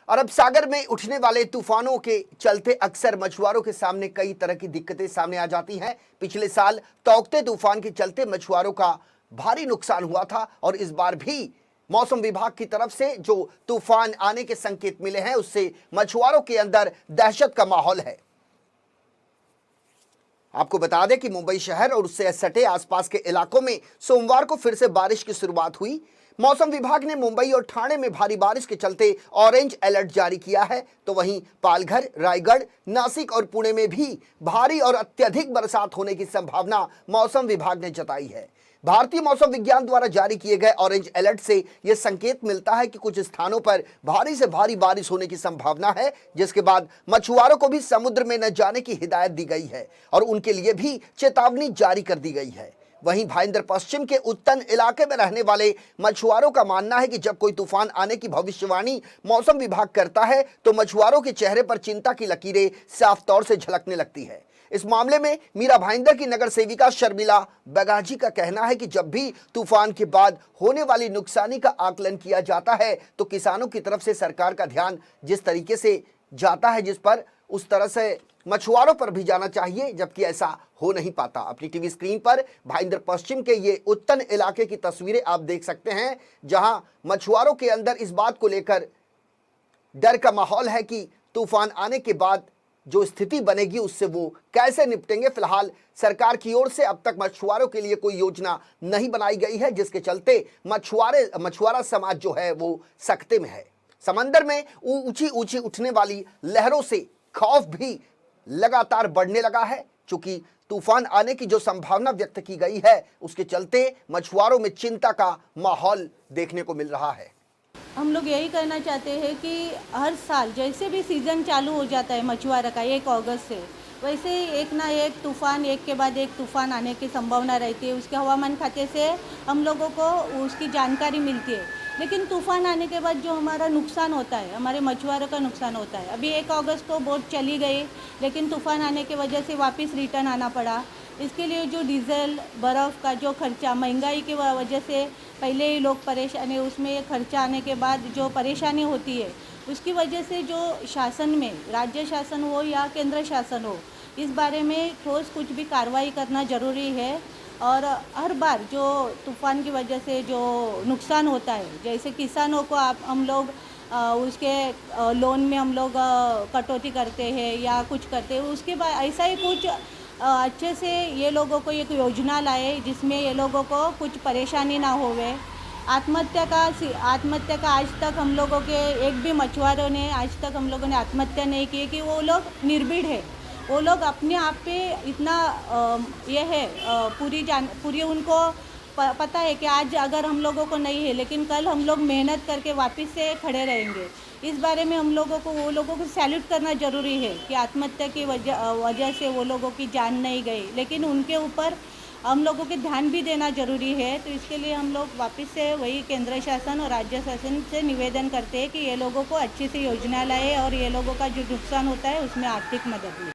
अरब सागर में उठने वाले तूफानों के चलते अक्सर मछुआरों के सामने कई तरह की दिक्कतें सामने आ जाती हैं। पिछले साल तौकते तूफान के चलते मछुआरों का भारी नुकसान हुआ था और इस बार भी मौसम विभाग की तरफ से जो तूफान आने के संकेत मिले हैं उससे मछुआरों के अंदर दहशत का माहौल है। आपको बता दें कि मुंबई शहर और उससे सटे आसपास के इलाकों में सोमवार को फिर से बारिश की शुरुआत हुई। मौसम विभाग ने मुंबई और ठाणे में भारी बारिश के चलते ऑरेंज अलर्ट जारी किया है, तो वहीं पालघर, रायगढ़, नासिक और पुणे में भी भारी और अत्यधिक बरसात होने की संभावना मौसम विभाग ने जताई है। भारतीय मौसम विज्ञान द्वारा जारी किए गए ऑरेंज अलर्ट से यह संकेत मिलता है कि कुछ स्थानों पर भारी से भारी बारिश होने की संभावना है, जिसके बाद मछुआरों को भी समुद्र में न जाने की हिदायत दी गई है और उनके लिए भी चेतावनी जारी कर दी गई है। वहीं भाईंदर पश्चिम के उत्तन इलाके में रहने वाले मछुआरों का मानना है कि जब कोई तूफान आने की भविष्यवाणी मौसम विभाग करता है तो मछुआरों के चेहरे पर चिंता की लकीरें साफ तौर से झलकने लगती है। इस मामले में मीरा भाईंदर की नगर सेविका शर्मिला बगाजी का कहना है कि जब भी तूफान के बाद होने वाली नुकसानी का आकलन किया जाता है तो किसानों की तरफ से सरकार का ध्यान जिस तरीके से जाता है जिस पर उस तरह से मछुआरों पर भी जाना चाहिए, जबकि ऐसा हो नहीं पाता। अपनी टीवी स्क्रीन पर भाईंदर पश्चिम के ये उत्तन इलाके की तस्वीरें आप देख सकते हैं, जहां मछुआरों के अंदर इस बात को लेकर डर का माहौल है कि तूफान आने के बाद जो स्थिति बनेगी उससे वो कैसे निपटेंगे। फिलहाल सरकार की ओर से अब तक मछुआरों के लिए कोई योजना नहीं बनाई गई है, जिसके चलते मछुआरा समाज जो है वो सकते में है। समंदर में ऊंची ऊंची उठने वाली लहरों से खौफ भी लगातार बढ़ने लगा है। चूंकि तूफान आने की जो संभावना व्यक्त की गई है उसके चलते मछुआरों में चिंता का माहौल देखने को मिल रहा है। हम लोग यही कहना चाहते हैं कि हर साल जैसे भी सीज़न चालू हो जाता है मछुआरा का 1 अगस्त से, वैसे ही एक ना एक तूफ़ान, एक के बाद एक तूफ़ान आने की संभावना रहती है। उसके हवामान खाते से हम लोगों को उसकी जानकारी मिलती है। लेकिन तूफ़ान आने के बाद जो हमारा नुकसान होता है, हमारे मछुआरों का नुकसान होता है। अभी 1 अगस्त को बोट चली गई, लेकिन तूफ़ान आने की वजह से वापस रिटर्न आना पड़ा। इसके लिए जो डीजल, बर्फ़ का जो खर्चा, महंगाई की वजह से पहले ही लोग परेशान है, उसमें खर्चा आने के बाद जो परेशानी होती है उसकी वजह से जो शासन में, राज्य शासन हो या केंद्र शासन हो, इस बारे में ठोस कुछ भी कार्रवाई करना ज़रूरी है। और हर बार जो तूफ़ान की वजह से जो नुकसान होता है, जैसे किसानों को हम लोग उसके लोन में हम लोग कटौती करते हैं या कुछ करते हैं, उसके बाद ऐसा ही कुछ अच्छे से ये लोगों को एक योजना लाए जिसमें ये लोगों को कुछ परेशानी ना होवे। आत्महत्या का आज तक हम लोगों के एक भी मछुआरों ने आज तक हम लोगों ने आत्महत्या नहीं की कि वो लोग निर्भीड़ है। वो लोग अपने आप पे इतना ये है, पूरी उनको पता है कि आज अगर हम लोगों को नहीं है लेकिन कल हम लोग मेहनत करके वापस से खड़े रहेंगे। इस बारे में हम लोगों को वो लोगों को सैल्यूट करना ज़रूरी है कि आत्महत्या की वजह से वो लोगों की जान नहीं गई, लेकिन उनके ऊपर हम लोगों के ध्यान भी देना ज़रूरी है। तो इसके लिए हम लोग वापस से वही केंद्र शासन और राज्य शासन से निवेदन करते हैं कि ये लोगों को अच्छी सी योजना लाए और ये लोगों का जो नुकसान होता है उसमें आर्थिक मदद मिले।